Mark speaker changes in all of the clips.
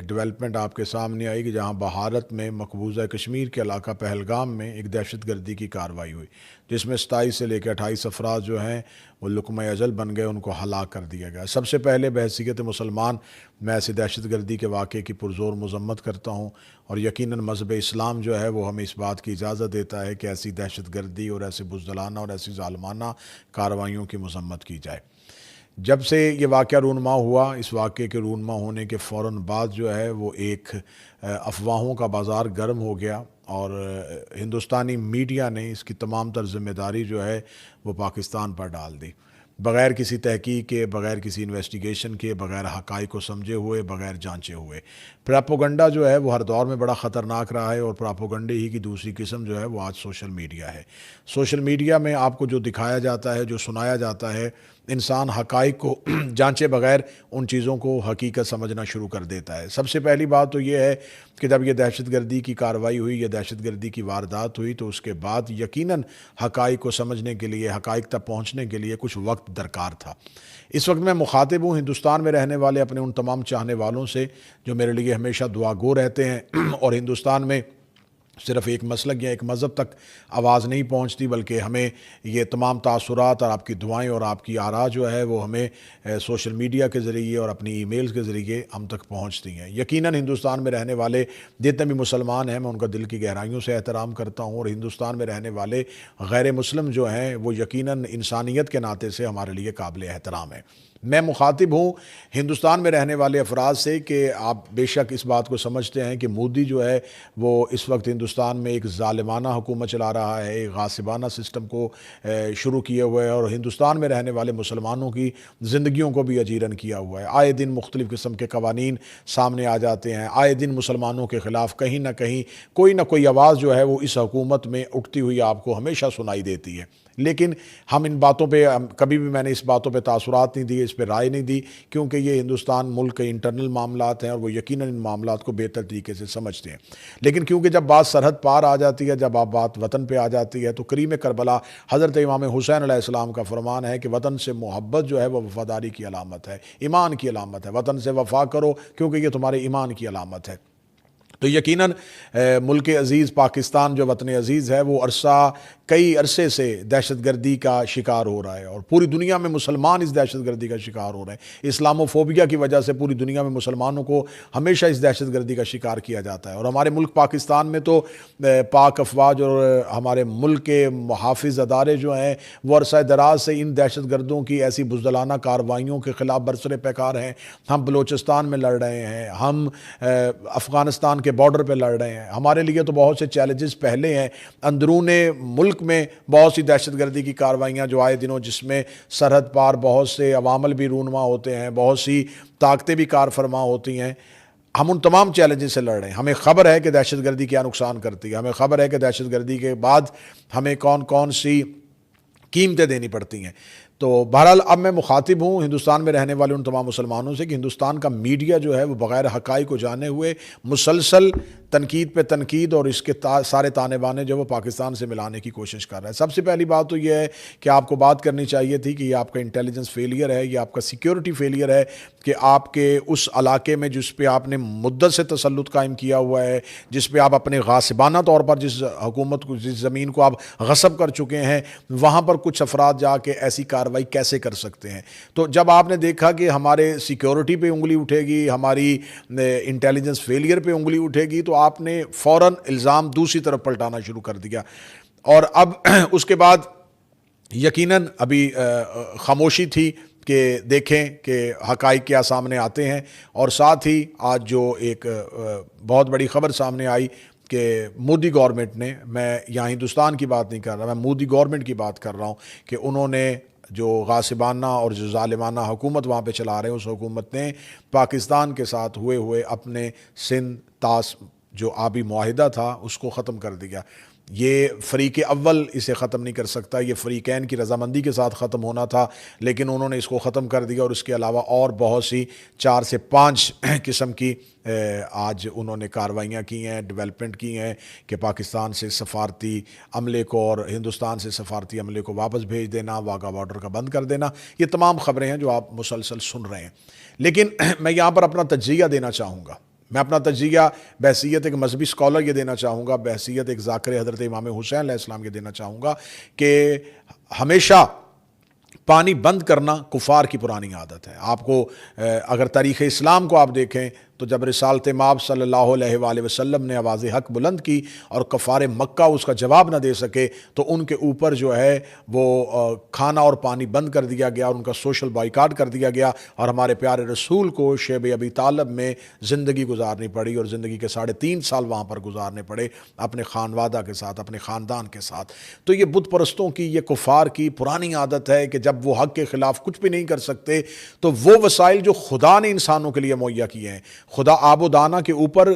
Speaker 1: Development آپ کے سامنے آئی کہ جہاں بھارت میں مقبوضہ کشمیر کے علاقہ پہلگام میں ایک دہشت گردی کی کارروائی ہوئی، جس میں 27 سے لے کے 28 افراد جو ہیں وہ لقمہ اجل بن گئے، ان کو ہلاک کر دیا گیا۔ سب سے پہلے بحیثیت مسلمان میں ایسی دہشت گردی کے واقعے کی پرزور مذمت کرتا ہوں، اور یقیناً مذہب اسلام جو ہے وہ ہمیں اس بات کی اجازت دیتا ہے کہ ایسی دہشت گردی اور ایسے بزدلانہ اور ایسی ظالمانہ کارروائیوں کی مذمت کی جائے۔ جب سے یہ واقعہ رونما ہوا، اس واقعے کے رونما ہونے کے فوراً بعد جو ہے وہ ایک افواہوں کا بازار گرم ہو گیا، اور ہندوستانی میڈیا نے اس کی تمام تر ذمہ داری جو ہے وہ پاکستان پر ڈال دی، بغیر کسی تحقیق کے، بغیر کسی انویسٹیگیشن کے، بغیر حقائق کو سمجھے ہوئے، بغیر جانچے ہوئے۔ پراپوگنڈا جو ہے وہ ہر دور میں بڑا خطرناک رہا ہے، اور پراپوگنڈے ہی کی دوسری قسم جو ہے وہ آج سوشل میڈیا ہے۔ سوشل میڈیا میں آپ کو جو دکھایا جاتا ہے، جو سنایا جاتا ہے، انسان حقائق کو جانچے بغیر ان چیزوں کو حقیقت سمجھنا شروع کر دیتا ہے۔ سب سے پہلی بات تو یہ ہے کہ جب یہ دہشت گردی کی کارروائی ہوئی یا دہشت گردی کی واردات ہوئی، تو اس کے بعد یقیناً حقائق کو سمجھنے کے لیے، حقائق تک پہنچنے کے لیے کچھ وقت درکار تھا۔ اس وقت میں مخاطب ہوں ہندوستان میں رہنے والے اپنے ان تمام چاہنے والوں سے جو میرے لیے ہمیشہ دعا گو رہتے ہیں، اور ہندوستان میں صرف ایک مسلک یا ایک مذہب تک آواز نہیں پہنچتی، بلکہ ہمیں یہ تمام تاثرات اور آپ کی دعائیں اور آپ کی آراء جو ہے وہ ہمیں سوشل میڈیا کے ذریعے اور اپنی ای میلز کے ذریعے ہم تک پہنچتی ہیں۔ یقیناً ہندوستان میں رہنے والے جتنے بھی مسلمان ہیں، میں ان کا دل کی گہرائیوں سے احترام کرتا ہوں، اور ہندوستان میں رہنے والے غیر مسلم جو ہیں وہ یقیناً انسانیت کے ناطے سے ہمارے لیے قابل احترام ہیں۔ میں مخاطب ہوں ہندوستان میں رہنے والے افراد سے کہ آپ بے شک اس بات کو سمجھتے ہیں کہ مودی جو ہے وہ اس وقت ہندوستان میں ایک ظالمانہ حکومت چلا رہا ہے، ایک غاصبانہ سسٹم کو شروع کیے ہوئے ہے، اور ہندوستان میں رہنے والے مسلمانوں کی زندگیوں کو بھی اجیرن کیا ہوا ہے۔ آئے دن مختلف قسم کے قوانین سامنے آ جاتے ہیں، آئے دن مسلمانوں کے خلاف کہیں نہ کہیں کوئی نہ کوئی آواز جو ہے وہ اس حکومت میں اٹھتی ہوئی آپ کو ہمیشہ سنائی دیتی ہے۔ لیکن ہم ان باتوں پہ کبھی بھی میں نے اس باتوں پہ تاثرات نہیں دیے، اس پہ رائے نہیں دی، کیونکہ یہ ہندوستان ملک کے انٹرنل معاملات ہیں، اور وہ یقیناً ان معاملات کو بہتر طریقے سے سمجھتے ہیں۔ لیکن کیونکہ جب بات سرحد پار آ جاتی ہے، جب آپ بات وطن پہ آ جاتی ہے، تو کریم کربلا حضرت امام حسین علیہ السلام کا فرمان ہے کہ وطن سے محبت جو ہے وہ وفاداری کی علامت ہے، ایمان کی علامت ہے۔ وطن سے وفا کرو کیونکہ یہ تمہارے ایمان کی علامت ہے۔ تو یقیناً ملک عزیز پاکستان جو وطن عزیز ہے وہ کئی عرصے سے دہشت گردی کا شکار ہو رہا ہے، اور پوری دنیا میں مسلمان اس دہشت گردی کا شکار ہو رہے ہیں۔ اسلامو فوبیا کی وجہ سے پوری دنیا میں مسلمانوں کو ہمیشہ اس دہشت گردی کا شکار کیا جاتا ہے، اور ہمارے ملک پاکستان میں تو پاک افواج اور ہمارے ملک کے محافظ ادارے جو ہیں وہ عرصہ دراز سے ان دہشت گردوں کی ایسی بزدلانہ کارروائیوں کے خلاف برسر پیکار ہیں۔ ہم بلوچستان میں لڑ رہے ہیں، ہم افغانستان کے بارڈر پہ لڑ رہے ہیں۔ ہمارے لیے تو بہت سے چیلنجز پہلے ہیں، اندرون ملک میں بہت سی دہشت گردی کی کارروائیاں جو آئے دنوں، جس میں سرحد پار بہت سے عوامل بھی رونما ہوتے ہیں، بہت سی طاقتیں بھی کار فرما ہوتی ہیں۔ ہم ان تمام چیلنجز سے لڑ رہے ہیں۔ ہمیں خبر ہے کہ دہشت گردی کیا نقصان کرتی ہے، ہمیں خبر ہے کہ دہشت گردی کے بعد ہمیں کون کون سی قیمتیں دینی پڑتی ہیں۔ تو بہرحال اب میں مخاطب ہوں ہندوستان میں رہنے والے ان تمام مسلمانوں سے کہ ہندوستان کا میڈیا جو ہے وہ بغیر حقائق کو جانے ہوئے مسلسل تنقید پہ تنقید اور اس کے سارے تانے بانے جو وہ پاکستان سے ملانے کی کوشش کر رہا ہے۔ سب سے پہلی بات تو یہ ہے کہ آپ کو بات کرنی چاہیے تھی کہ یہ آپ کا انٹیلیجنس فیلئر ہے، یہ آپ کا سیکیورٹی فیلئر ہے کہ آپ کے اس علاقے میں جس پہ آپ نے مدت سے تسلط قائم کیا ہوا ہے، جس پہ آپ اپنے غاصبانہ طور پر جس حکومت کو، جس زمین کو آپ غصب کر چکے ہیں، وہاں پر کچھ افراد جا کے ایسی کارروائی کیسے کر سکتے ہیں۔ تو جب آپ نے دیکھا کہ ہمارے سیکیورٹی پہ انگلی اٹھے گی، ہماری انٹیلیجنس فیلئر پہ انگلی اٹھے گی، تو آپ نے فوراً الزام دوسری طرف پلٹانا شروع کر دیا، اور اب اس کے بعد یقیناً ابھی خاموشی تھی کہ دیکھیں کہ حقائق کیا سامنے آتے ہیں۔ اور ساتھ ہی آج جو ایک بہت بڑی خبر سامنے آئی کہ مودی گورنمنٹ نے، میں یہاں ہندوستان کی بات نہیں کر رہا، میں مودی گورنمنٹ کی بات کر رہا ہوں، کہ انہوں نے جو غاصبانہ اور جو ظالمانہ حکومت وہاں پہ چلا رہے ہیں، اس حکومت نے پاکستان کے ساتھ ہوئے اپنے سندھ طاس جو آبی معاہدہ تھا اس کو ختم کر دیا۔ یہ فریق اول اسے ختم نہیں کر سکتا، یہ فریقین کی رضامندی کے ساتھ ختم ہونا تھا، لیکن انہوں نے اس کو ختم کر دیا، اور اس کے علاوہ اور بہت سی 4 سے 5 قسم کی آج انہوں نے کارروائیاں کی ہیں، ڈیولپمنٹ کی ہیں کہ پاکستان سے سفارتی عملے کو اور ہندوستان سے سفارتی عملے کو واپس بھیج دینا، واگا بارڈر کا بند کر دینا۔ یہ تمام خبریں ہیں جو آپ مسلسل سن رہے ہیں، لیکن میں یہاں پر اپنا تجزیہ دینا چاہوں گا۔ میں اپنا تجزیہ بحیثیت ایک مذہبی اسکالر یہ دینا چاہوں گا، بحیثیت ایک ذاکر حضرت امام حسین علیہ السلام یہ دینا چاہوں گا کہ ہمیشہ پانی بند کرنا کفار کی پرانی عادت ہے۔ آپ کو اگر تاریخ اسلام کو آپ دیکھیں تو جب رسالت مآب صلی اللہ علیہ وآلہ وسلم نے آواز حق بلند کی اور کفار مکہ اس کا جواب نہ دے سکے تو ان کے اوپر جو ہے وہ کھانا اور پانی بند کر دیا گیا اور ان کا سوشل بائیکاٹ کر دیا گیا، اور ہمارے پیارے رسول کو شیب ابی طالب میں زندگی گزارنی پڑی اور زندگی کے 3.5 سال وہاں پر گزارنے پڑے اپنے خانوادہ کے ساتھ، اپنے خاندان کے ساتھ۔ تو یہ بت پرستوں کی، یہ کفار کی پرانی عادت ہے کہ جب وہ حق کے خلاف کچھ بھی نہیں کر سکتے تو وہ وسائل جو خدا نے انسانوں کے لیے مہیا کیے ہیں، خدا آب و دانہ کے اوپر،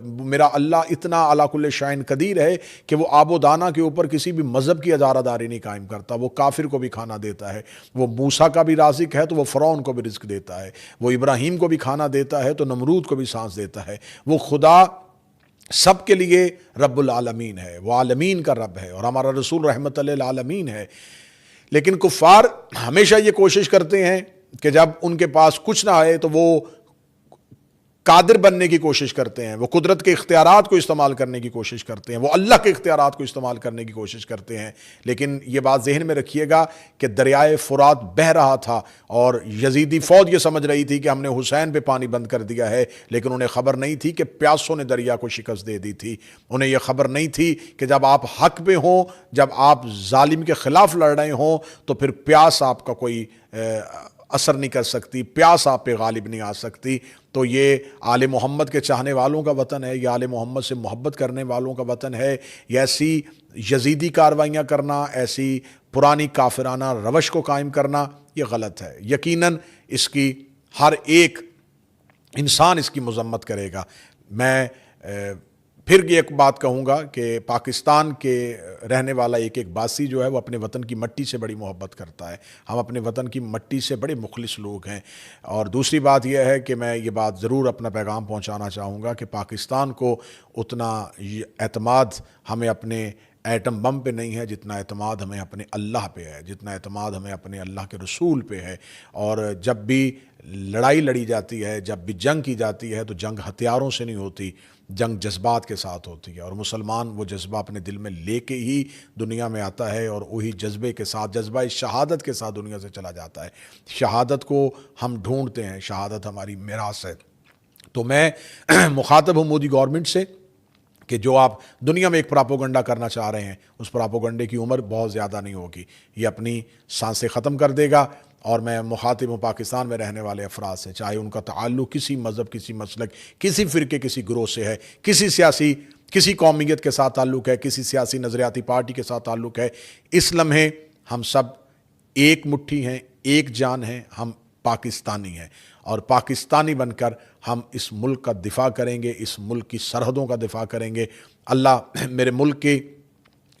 Speaker 1: میرا اللہ اتنا علی کل شیء قدیر ہے کہ وہ آب و دانہ کے اوپر کسی بھی مذہب کی ادارہ داری نہیں قائم کرتا۔ وہ کافر کو بھی کھانا دیتا ہے، وہ موسیٰ کا بھی رازق ہے تو وہ فرعون کو بھی رزق دیتا ہے، وہ ابراہیم کو بھی کھانا دیتا ہے تو نمرود کو بھی سانس دیتا ہے۔ وہ خدا سب کے لیے رب العالمین ہے، وہ عالمین کا رب ہے، اور ہمارا رسول رحمت للعالمین ہے۔ لیکن کفار ہمیشہ یہ کوشش کرتے ہیں کہ جب ان کے پاس کچھ نہ آئے تو وہ قادر بننے کی کوشش کرتے ہیں، وہ قدرت کے اختیارات کو استعمال کرنے کی کوشش کرتے ہیں، وہ اللہ کے اختیارات کو استعمال کرنے کی کوشش کرتے ہیں۔ لیکن یہ بات ذہن میں رکھیے گا کہ دریائے فرات بہہ رہا تھا اور یزیدی فوج یہ سمجھ رہی تھی کہ ہم نے حسین پہ پانی بند کر دیا ہے، لیکن انہیں خبر نہیں تھی کہ پیاسوں نے دریا کو شکست دے دی تھی۔ انہیں یہ خبر نہیں تھی کہ جب آپ حق پہ ہوں، جب آپ ظالم کے خلاف لڑ رہے ہوں تو پھر پیاس آپ کا کوئی اثر نہیں کر سکتی، پیاس آپ پہ غالب نہیں آ سکتی۔ تو یہ آل محمد کے چاہنے والوں کا وطن ہے، یہ آل محمد سے محبت کرنے والوں کا وطن ہے۔ یہ ایسی یزیدی کاروائیاں کرنا، ایسی پرانی کافرانہ روش کو قائم کرنا یہ غلط ہے۔ یقیناً اس کی ہر ایک انسان اس کی مذمت کرے گا۔ میں پھر یہ ایک بات کہوں گا کہ پاکستان کے رہنے والا ایک باسی جو ہے وہ اپنے وطن کی مٹی سے بڑی محبت کرتا ہے۔ ہم اپنے وطن کی مٹی سے بڑے مخلص لوگ ہیں۔ اور دوسری بات یہ ہے کہ میں یہ بات ضرور اپنا پیغام پہنچانا چاہوں گا کہ پاکستان کو اتنا اعتماد ہمیں اپنے ایٹم بم پہ نہیں ہے جتنا اعتماد ہمیں اپنے اللہ پہ ہے، جتنا اعتماد ہمیں اپنے اللہ کے رسول پہ ہے۔ اور جب بھی لڑائی لڑی جاتی ہے، جب بھی جنگ کی جاتی ہے تو جنگ ہتھیاروں سے نہیں ہوتی، جنگ جذبات کے ساتھ ہوتی ہے، اور مسلمان وہ جذبہ اپنے دل میں لے کے ہی دنیا میں آتا ہے اور وہی جذبے کے ساتھ، جذبہ شہادت کے ساتھ دنیا سے چلا جاتا ہے۔ شہادت کو ہم ڈھونڈتے ہیں، شہادت ہماری میراث ہے۔ تو میں مخاطب ہوں مودی گورنمنٹ سے کہ جو آپ دنیا میں ایک پراپوگنڈا کرنا چاہ رہے ہیں، اس پراپوگنڈے کی عمر بہت زیادہ نہیں ہوگی، یہ اپنی سانسیں ختم کر دے گا۔ اور میں مخاطب ہوں پاکستان میں رہنے والے افراد سے، چاہے ان کا تعلق کسی مذہب، کسی مسلک، کسی فرقے، کسی گروہ سے ہے، کسی قومیت کے ساتھ تعلق ہے، کسی سیاسی نظریاتی پارٹی کے ساتھ تعلق ہے، اس لمحے ہم سب ایک مٹھی ہیں، ایک جان ہیں، ہم پاکستانی ہیں، اور پاکستانی بن کر ہم اس ملک کا دفاع کریں گے، اس ملک کی سرحدوں کا دفاع کریں گے۔ اللہ میرے ملک کے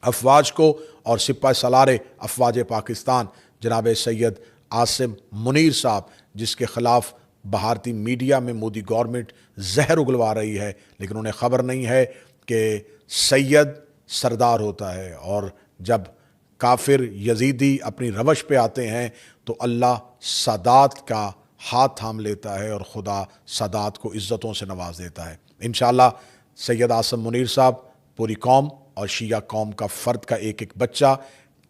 Speaker 1: افواج کو اور سپہ سالار افواج پاکستان جناب سید عاصم منیر صاحب، جس کے خلاف بھارتی میڈیا میں مودی گورنمنٹ زہر اگلوا رہی ہے، لیکن انہیں خبر نہیں ہے کہ سید سردار ہوتا ہے، اور جب کافر یزیدی اپنی روش پہ آتے ہیں تو اللہ سادات کا ہاتھ تھام لیتا ہے اور خدا سادات کو عزتوں سے نواز دیتا ہے۔ انشاءاللہ سید عاصم منیر صاحب، پوری قوم اور شیعہ قوم کا فرد کا ایک ایک بچہ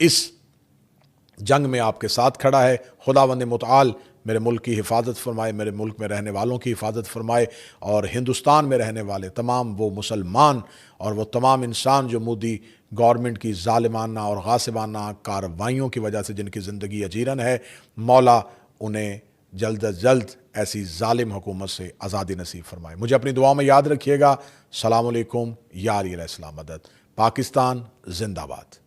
Speaker 1: اس جنگ میں آپ کے ساتھ کھڑا ہے۔ خداوند متعال میرے ملک کی حفاظت فرمائے، میرے ملک میں رہنے والوں کی حفاظت فرمائے، اور ہندوستان میں رہنے والے تمام وہ مسلمان اور وہ تمام انسان جو مودی گورنمنٹ کی ظالمانہ اور غاصبانہ کارروائیوں کی وجہ سے جن کی زندگی اجیرن ہے، مولا انہیں جلد از جلد ایسی ظالم حکومت سے آزادی نصیب فرمائے۔ مجھے اپنی دعا میں یاد رکھیے گا۔ السلام علیکم، یا علیہ السلام مدد۔ پاکستان زندہ باد۔